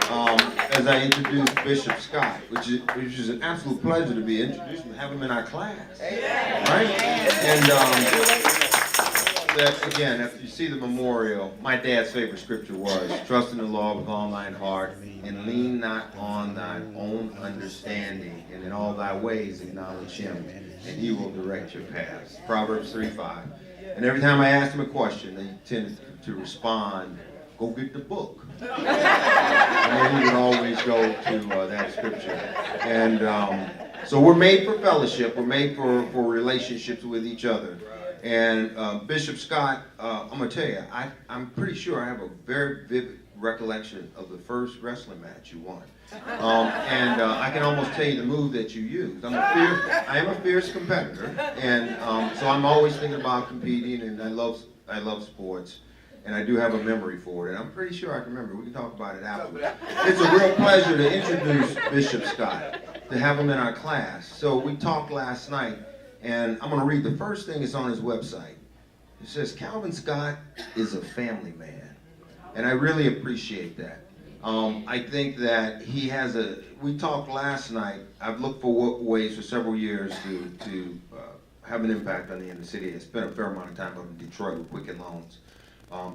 as I introduce Bishop Scott, which is an absolute pleasure to be introduced and have him in our class, right? And that, again, if you see the memorial, my dad's favorite scripture was, trust in the Lord with all thine heart, and lean not on thine own understanding, and in all thy ways acknowledge him, and he will direct your paths. Proverbs 3:5. And every time I asked him a question, they tended to respond, go get the book. And then he would always go to that scripture. And so we're made for fellowship. We're made for relationships with each other. And Bishop Scott, I'm going to tell you, I'm pretty sure I have a very vivid recollection of the first wrestling match you won. And I can almost tell you the move that you used. I am a fierce competitor, and so I'm always thinking about competing, and I love sports, and I do have a memory for it, and I'm pretty sure I can remember. We can talk about it afterwards. It's a real pleasure to introduce Bishop Scott, to have him in our class. So we talked last night, and I'm going to read the first thing that's on his website. It says, Calvin Scott is a family man. And I really appreciate that. I think that he has we talked last night, I've looked for ways for several years to have an impact on the inner city. I spent a fair amount of time up in Detroit with Quicken Loans,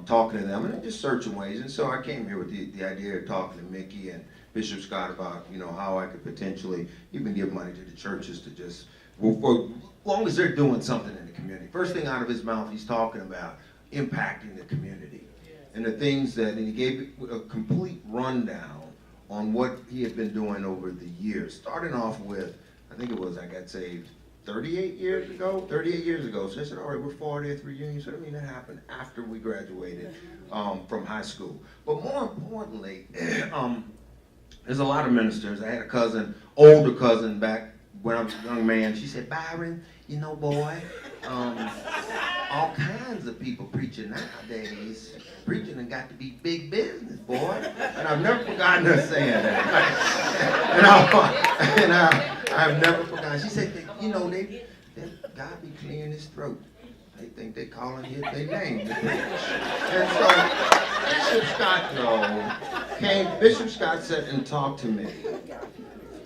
talking to them and just searching ways. And so I came here with the idea of talking to Mickey and Bishop Scott about, how I could potentially even give money to the churches to just, for as long as they're doing something in the community. First thing out of his mouth, he's talking about impacting the community. And the things and he gave a complete rundown on what he had been doing over the years. Starting off with, I think it was, I got saved 38 years ago. So I said, all right, we're 40th reunion. So I mean, that happened after we graduated from high school. But more importantly, there's a lot of ministers. I had a cousin, older cousin back when I was a young man. She said, Byron, boy, all kinds of people preaching nowadays. Preaching and got to be big business, boy. And I've never forgotten her saying that. I've never forgotten. She said, they God be clearing his throat. They think they calling his their name. And so Bishop Scott sat and talked to me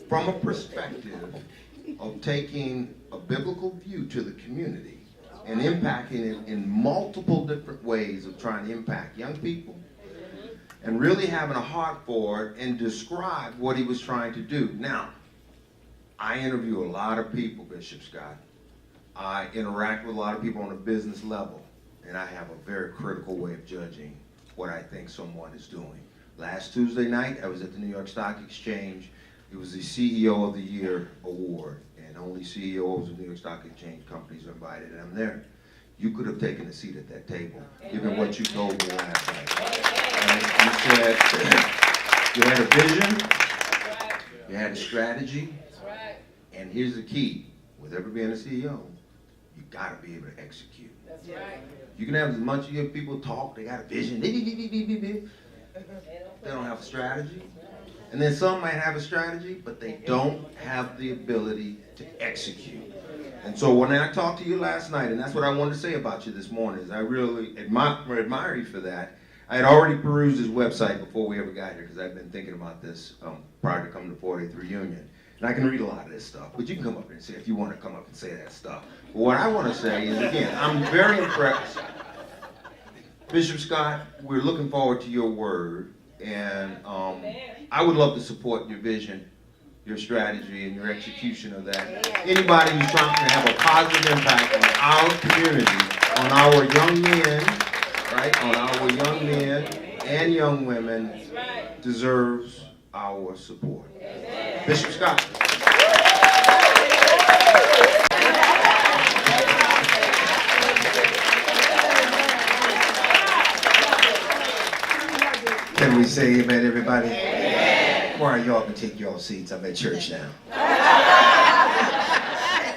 from a perspective of taking a biblical view to the community and impacting it in multiple different ways of trying to impact young people and really having a heart for it and describe what he was trying to do. Now, I interview a lot of people, Bishop Scott. I interact with a lot of people on a business level, and I have a very critical way of judging what I think someone is doing. Last Tuesday night, I was at the New York Stock Exchange. It was the CEO of the Year award, and only CEOs of New York Stock Exchange companies are invited, and I'm there. You could have taken a seat at that table, given what you told me last night. And you said you had a vision, you had a strategy, and here's the key. With ever being a CEO, you got to be able to execute. That's right. You can have as much of your people talk, they got a vision, they don't have a strategy. And then some might have a strategy, but they don't have the ability to execute. And so when I talked to you last night, and that's what I wanted to say about you this morning, is I really admire you for that. I had already perused his website before we ever got here, because I've been thinking about this prior to coming to 40th reunion. And I can read a lot of this stuff, but you can come up and say, if you want to come up and say that stuff. But what I want to say is, again, I'm very impressed. Bishop Scott, we're looking forward to your word, and I would love to support your vision, your strategy, and your execution of that. Anybody who's trying to have a positive impact on our community, on our young men, right, on our young men and young women, deserves our support. Bishop Scott. Can we say amen, everybody? Amen. Why y'all can take y'all seats? I'm at church now.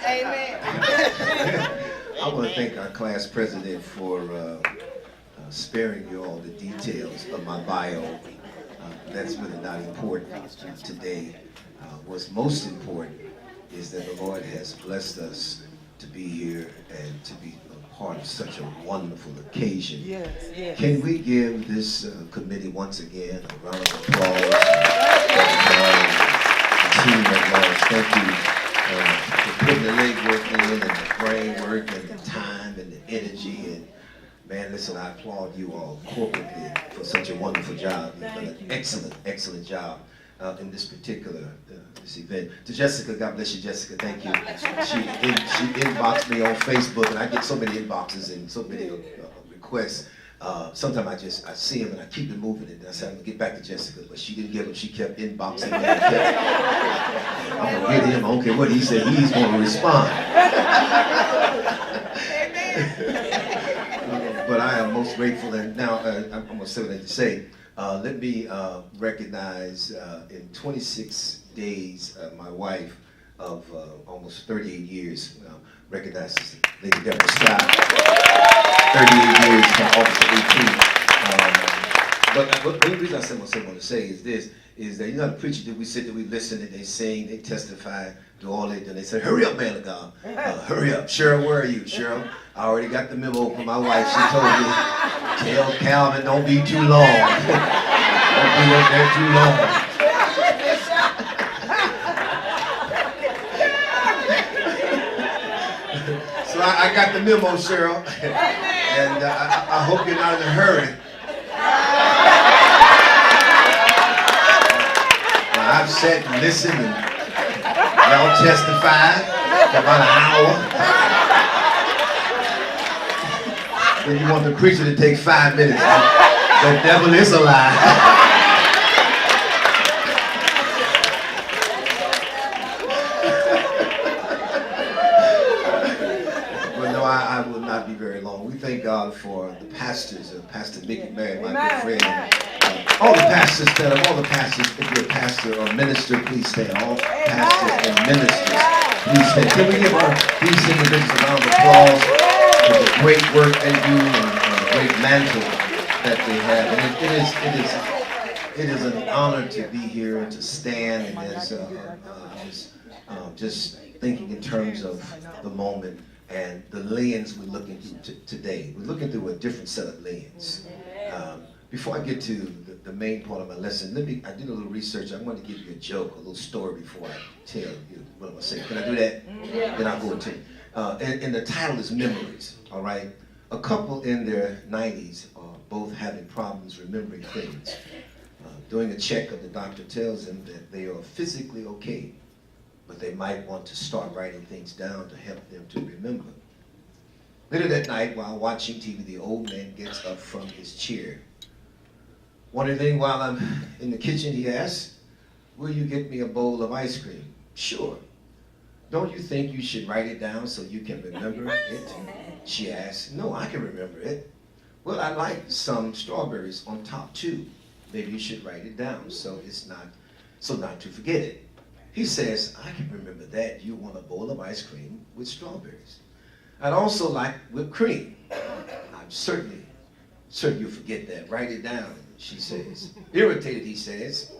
Amen. I want to thank our class president for sparing you all the details of my bio. That's really not important today. What's most important is that the Lord has blessed us to be here and to be a part of such a wonderful occasion. Yes, yes. Can we give this committee once again a round of applause? The team at large, thank you for putting the legwork in and the brain work and the time and the energy. And man, listen, I applaud you all corporately for such a wonderful job. You've done an excellent, excellent job in this particular this event. To Jessica, God bless you, Jessica, thank you. She inboxed me on Facebook, and I get so many inboxes and so many requests. Sometimes I see them and I keep it moving, and I said, I'm gonna get back to Jessica, but she didn't give them. She kept inboxing me. I'm gonna get him. I don't care what he said, he's gonna respond. But I am most grateful, and now I'm gonna say what I have to say. Let me recognize in 26 days, my wife of almost 38 years, recognizes Lady Deborah Scott. 38 years from August 18th. But the reason I want to say is this, is that, you know, the preacher that we sit there, we listen, and they sing, they testify, do all that, and they say, hurry up, man of God, hurry up. Cheryl, where are you? Cheryl, I already got the memo from my wife. She told me, tell Calvin, don't be too long. Don't be up there too long. So I got the memo, Cheryl, and I hope you're not in a hurry. I've sat and listened, and y'all testified for about an hour. Then you want the preacher to take 5 minutes. The devil is a lie. Well, no, I will not be very long. We thank God for the pastors, Pastor Mickey Mary, my good friend. All the pastors stand up. All the pastors, if you're a pastor or minister, please stand. All pastors and ministers, please stand. Can we give these individuals a round of applause for the great work they do and the great mantle that they have? And it is an honor to be here and to stand, and just thinking in terms of the moment and the lens we're looking through today. We're looking through a different set of lens. Before I get to the main part of my lesson, I did a little research. I want to give you a joke, a little story before I tell you what I'm going to say. Can I do that? Yeah. Then I'll go into it. And the title is Memories, all right? A couple in their 90s are both having problems remembering things. Doing a check-up, the doctor tells them that they are physically okay, but they might want to start writing things down to help them to remember. Later that night, while watching TV, the old man gets up from his chair. One evening while I'm in the kitchen, he asks, will you get me a bowl of ice cream? Sure. Don't you think you should write it down so you can remember it? She asks, no, I can remember it. Well, I like some strawberries on top too. Maybe you should write it down so not to forget it. He says, I can remember that. You want a bowl of ice cream with strawberries. I'd also like whipped cream. I'm certain you'll forget that. Write it down, she says. Irritated, he says,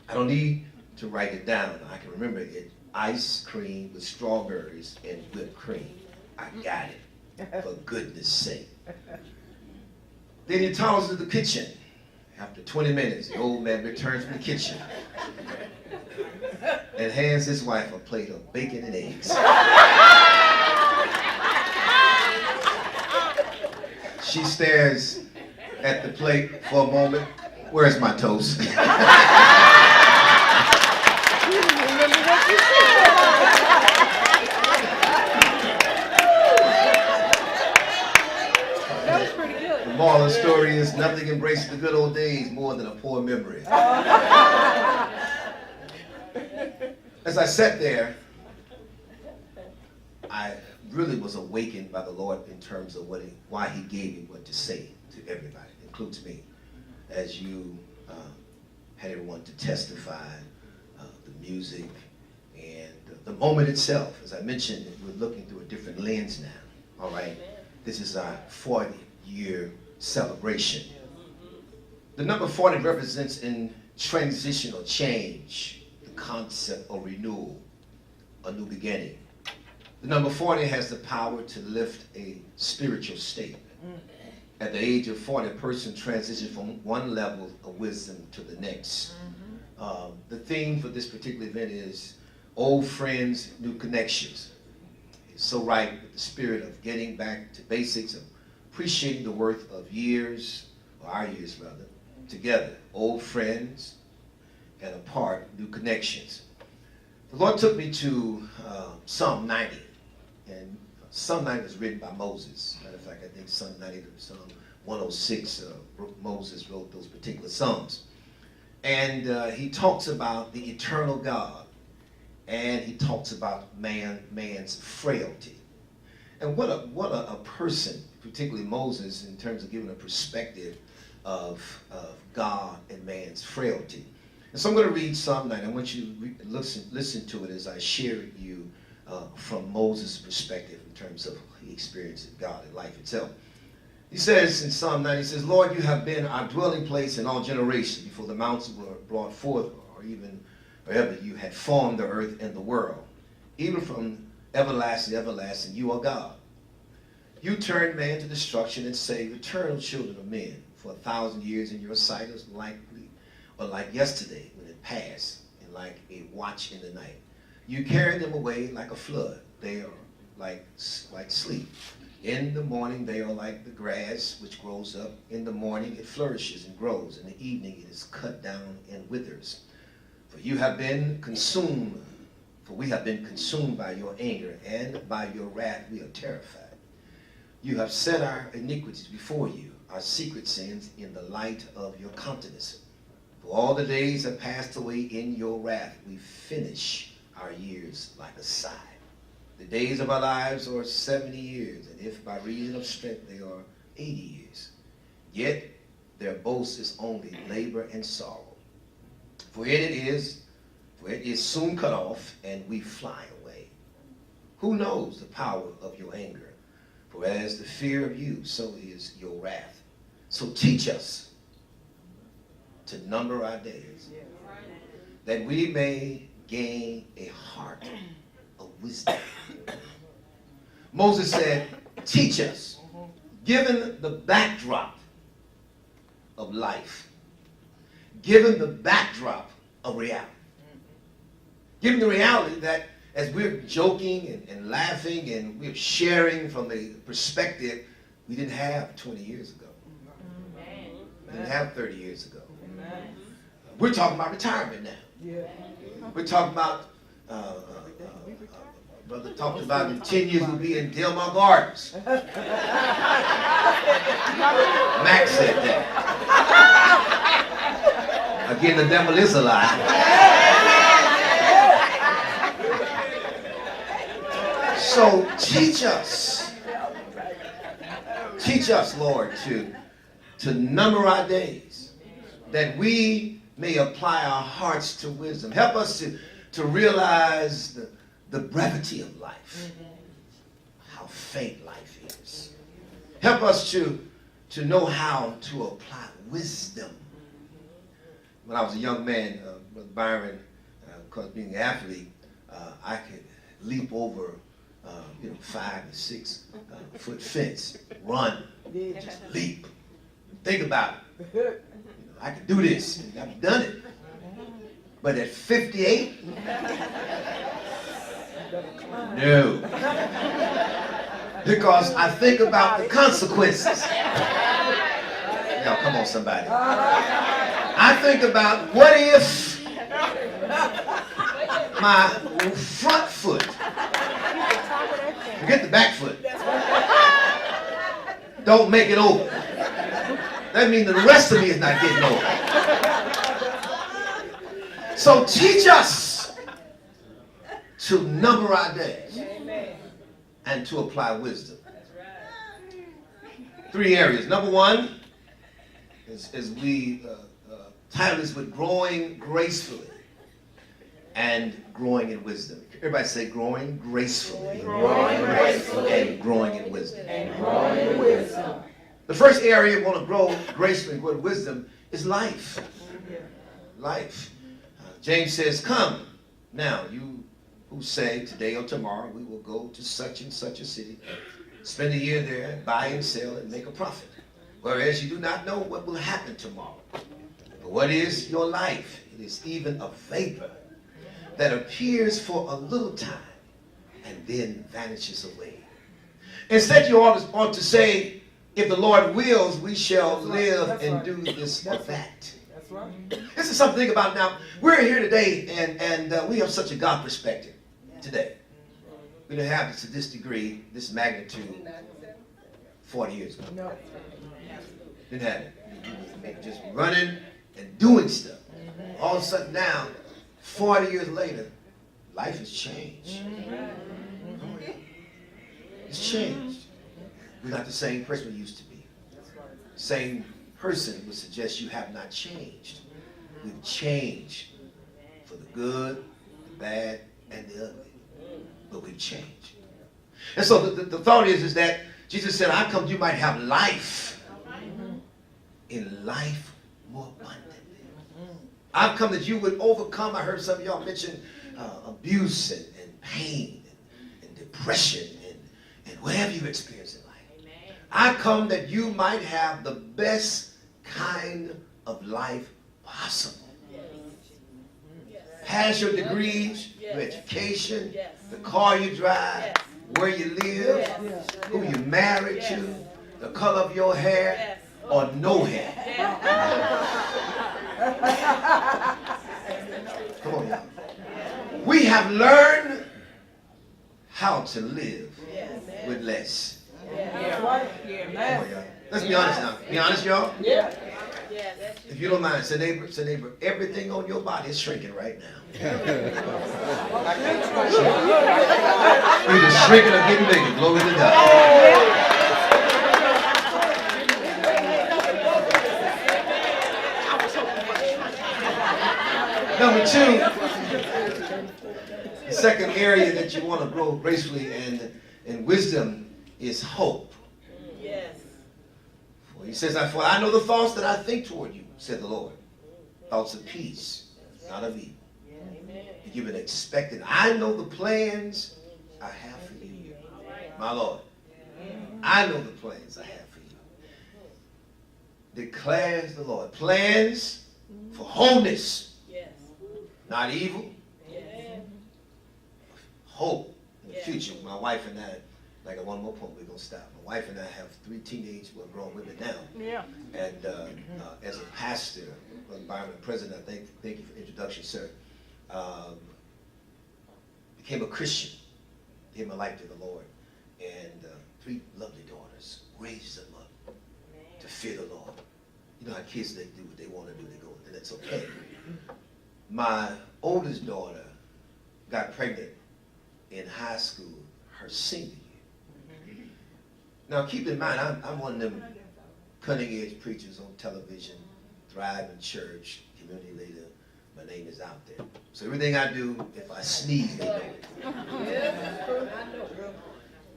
I don't need to write it down. I can remember it. Ice cream with strawberries and whipped cream. I got it, for goodness sake. Then he toddles to the kitchen. After 20 minutes, the old man returns from the kitchen and hands his wife a plate of bacon and eggs. She stares at the plate for a moment. Where's my toast? The moral of the story is nothing embraces the good old days more than a poor memory. As I sat there, I really was awakened by the Lord in terms of why he gave me what to say to everybody, includes me, as you had everyone to testify, the music, and the moment itself. As I mentioned, we're looking through a different lens now, all right? This is our 40-year celebration. The number 40 represents in transition or change, the concept of renewal, a new beginning. The number 40 has the power to lift a spiritual state. At the age of 40, a person transitions from one level of wisdom to the next. The theme for this particular event is old friends, new connections. It's so right with the spirit of getting back to basics, of appreciating the worth of years, or our years rather, together. Old friends and apart, new connections. The Lord took me to Psalm 90. And Psalm 90 was written by Moses. Matter of fact, I think Psalm 90 to Psalm 106, Moses wrote those particular Psalms. And he talks about the eternal God. And he talks about man's frailty. And what a person, particularly Moses, in terms of giving a perspective of God and man's frailty. And so I'm going to read Psalm 9. I want you to listen to it as I share it you from Moses' perspective in terms of the experience of God and life itself. He says in Psalm 9, he says, Lord, you have been our dwelling place in all generations, before the mountains were brought forth, or even wherever you had formed the earth and the world. Even from everlasting to everlasting, you are God. You turned man to destruction and saved eternal children of men. For 1,000 years in your sight is likely, or like yesterday when it passed, and like a watch in the night. You carried them away like a flood. They are like sleep. In the morning they are like the grass which grows up. In the morning it flourishes and grows. In the evening it is cut down and withers. For you have been consumed, for we have been consumed by your anger, and by your wrath we are terrified. You have set our iniquities before you, our secret sins in the light of your countenance. For all the days have passed away in your wrath. We finish our years like a sigh. The days of our lives are 70 years, and if by reason of strength they are 80 years. Yet their boast is only labor and sorrow. For it is soon cut off, and we fly away. Who knows the power of your anger? For as the fear of you, so is your wrath. So teach us to number our days, that we may gain a heart of wisdom. Moses said, teach us, given the backdrop of life, given the backdrop of reality, given the reality that as we're joking and laughing and we're sharing from a perspective we didn't have 20 years ago. We didn't have 30 years ago. We're talking about retirement now. We're talking about, brother talked about in 10 years we'll be in Delmar Gardens. Max said that. Again, the devil is a lie. So teach us, Lord, to number our days, that we may apply our hearts to wisdom. Help us to realize the brevity of life, how faint life is. Help us to know how to apply wisdom. When I was a young man, Brother Byron, of course being an athlete, I could leap over 5 to 6 foot fence, run, just leap. Think about it. I can do this. I've done it. But at 58, no. Because I think about the consequences. Now, come on, somebody. I think about what if my front foot, forget the back foot, don't make it over. That means the rest of me is not getting over. So teach us to number our days and to apply wisdom. 3 areas. Number 1, as we title this with growing gracefully and growing in wisdom. Everybody say growing gracefully. Growing gracefully. And growing in wisdom. And growing in wisdom. The first area we want to grow gracefully and grow in wisdom is life. Life. James says, come now, you who say today or tomorrow we will go to such and such a city, spend a year there, buy and sell and make a profit. Whereas you do not know what will happen tomorrow. But what is your life? It is even a vapor that appears for a little time and then vanishes away. Instead, you ought to say, if the Lord wills, we shall live and do this or that. That's right. This is something to think about now. We're here today, and we have such a God perspective today. We didn't have this to this degree, this magnitude, 40 years ago. No. Didn't have it. Just running and doing stuff. All of a sudden now, 40 years later, life has changed. It's changed. We're not the same person we used to be. Same person would suggest you have not changed. We've changed for the good, the bad, and the ugly. But we've changed. And so the thought is that Jesus said, I come that you might have life. In life more abundantly. I've come that you would overcome. I heard some of y'all mention abuse and pain and depression and whatever you've experienced in life. Amen. I come that you might have the best kind of life possible. Yes. Pass your degrees, your education, the car you drive, where you live, who you married to, the color of your hair, or no hair. Come on, y'all. We have learned how to live with less. That's right. Come on, y'all. Let's be honest now. Be honest, y'all. Yeah. If you don't mind, say neighbor, everything on your body is shrinking right now. Either shrinking or getting bigger. Glory to God. Number two, the second area that you want to grow gracefully and wisdom is hope. Yes. For he says, for I know the thoughts that I think toward you, said the Lord. Thoughts of peace, not of evil. To give an expected. I know the plans I have for you, my Lord. I know the plans I have for you. Declares the Lord. Plans for wholeness. Not evil. Yeah. Hope in the future. My wife and I, like at one more point, we're going to stop. My wife and I have 3 teenage, grown women now. Yeah. And as a pastor, environment president, thank you for the introduction, sir. Became a Christian. Gave my life to the Lord. And 3 lovely daughters. Raised them up to fear the Lord. You know how kids, they do what they want to do. They go, and that's okay. My oldest daughter got pregnant in high school, her senior year. Now keep in mind, I'm one of them cutting-edge preachers on television, Thrive in Church, community leader. My name is out there. So everything I do, if I sneeze, they know it.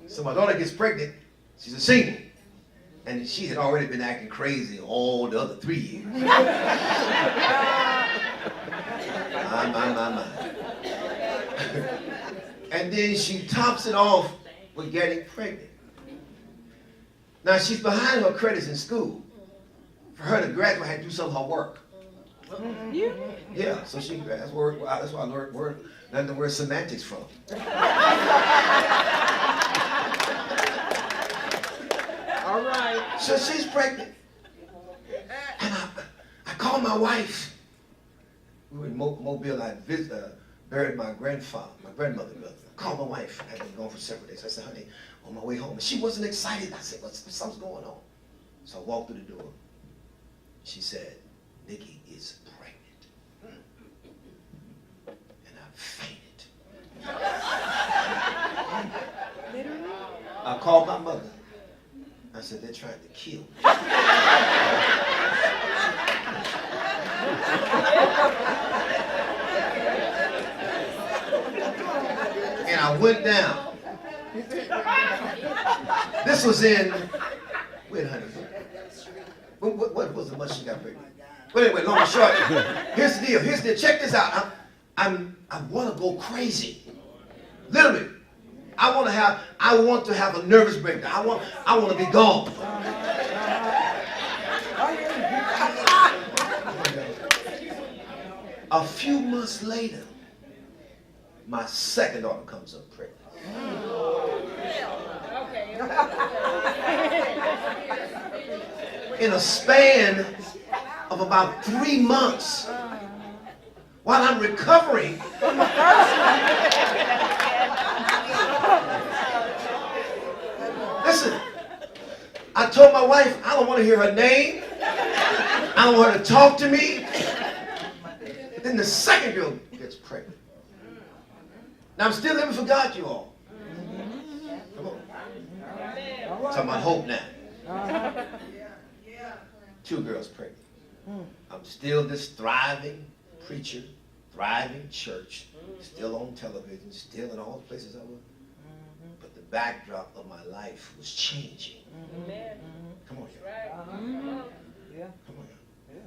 So my daughter gets pregnant. She's a senior. And she had already been acting crazy all the other 3 years. My. And then she tops it off with getting pregnant. Now she's behind her credits in school. For her to graduate, I had to do some of her work. Yeah, so she that's why I learned the word semantics from. All right. So she's pregnant. And I called my wife. We were in Mobile. I buried my grandmother. I called my wife. I had been gone for several days. I said, honey, on my way home. And she wasn't excited. I said, something's going on. So I walked through the door. She said, Nikki is pregnant. And I fainted. I called my mother. I said, they're trying to kill me. And I went down. This was in, wait, honey. What was the month she got pregnant? But anyway, long and short, here's the deal. Check this out. I want to go crazy. Literally. I want to have a nervous breakdown. I want to be gone. A few months later, my second daughter comes up pregnant. In a span of about 3 months, while I'm recovering from the first one. Listen, I told my wife I don't want to hear her name. I don't want her to talk to me. Then the second girl gets pregnant. Now I'm still living for God, you all. Come on. Talking about hope now. 2 girls pregnant. I'm still this thriving preacher, thriving church, still on television, still in all the places I was. But the backdrop of my life was changing. Come on, y'all. Come on, y'all.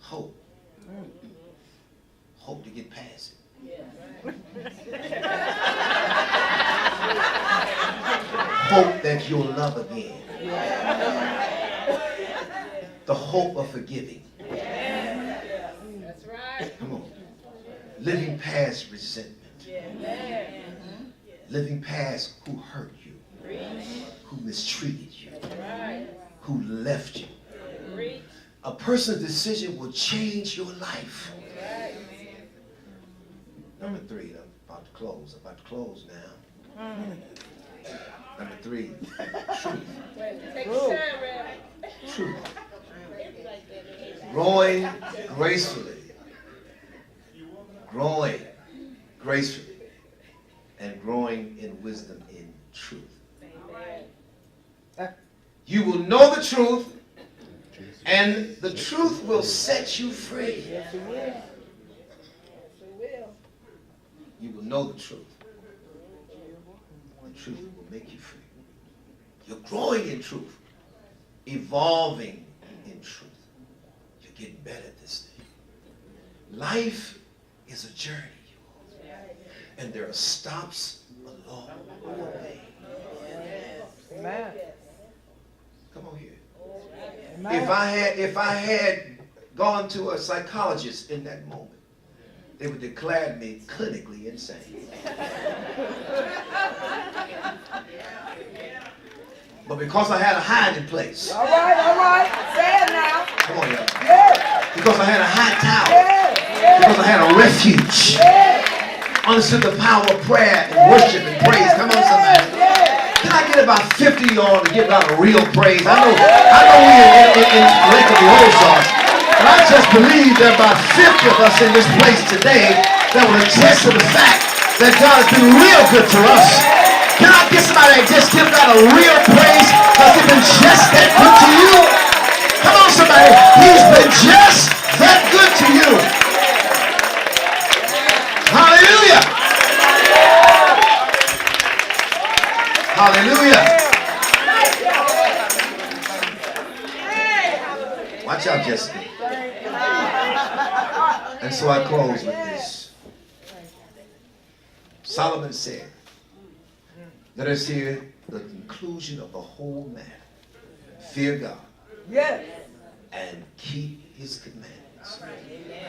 Hope. Hope to get past it. Hope that you'll love again. The hope of forgiving. That's right. Come on. Living past resentment. Living past who hurt you, who mistreated you, who left you. A person's decision will change your life. Number 3, I'm about to close. I'm about to close now. Number 3, truth. Truth. Growing gracefully. Growing gracefully. And growing in wisdom in truth. You will know the truth, and the truth will set you free. Yes, it will. Yes, it will. You will know the truth. The truth will make you free. You're growing in truth, evolving in truth. You're getting better at this thing. Life is a journey, you all. And there are stops along the way. Amen. Come on here. If I had gone to a psychologist in that moment, they would declare me clinically insane. But because I had a hiding place. All right. Say it now. Come on, y'all. Yeah. Because I had a high tower. Yeah. Because I had a refuge. Yeah. Understood the power of prayer and worship and praise. Come on, somebody. Can I get about 50 of y'all to give out a real praise? I know we're in Lake of the Ozarks, but I just believe there are about 50 of us in this place today that will attest to the fact that God has been real good to us. Can I get somebody that just give God a real praise because he's been just that good to you? Come on, somebody. He's been just that good to you. Hallelujah. Hallelujah. Watch out, Jessica. And so I close with this. Solomon said, let us hear the conclusion of the whole matter. Fear God. Yes. And keep his commandments.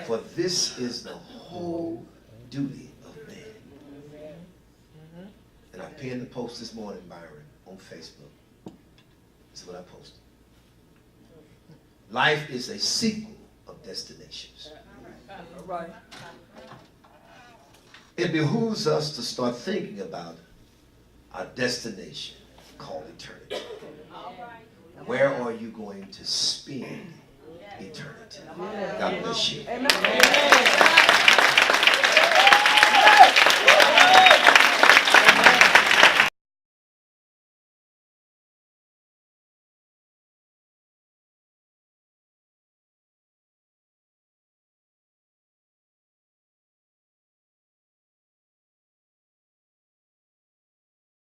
For this is the whole duty of man. And I pinned the post this morning, Byron, on Facebook. This is what I posted. Life is a sequel of destinations. Right. It behooves us to start thinking about our destination called eternity. Where are you going to spend eternity? God bless you. Amen.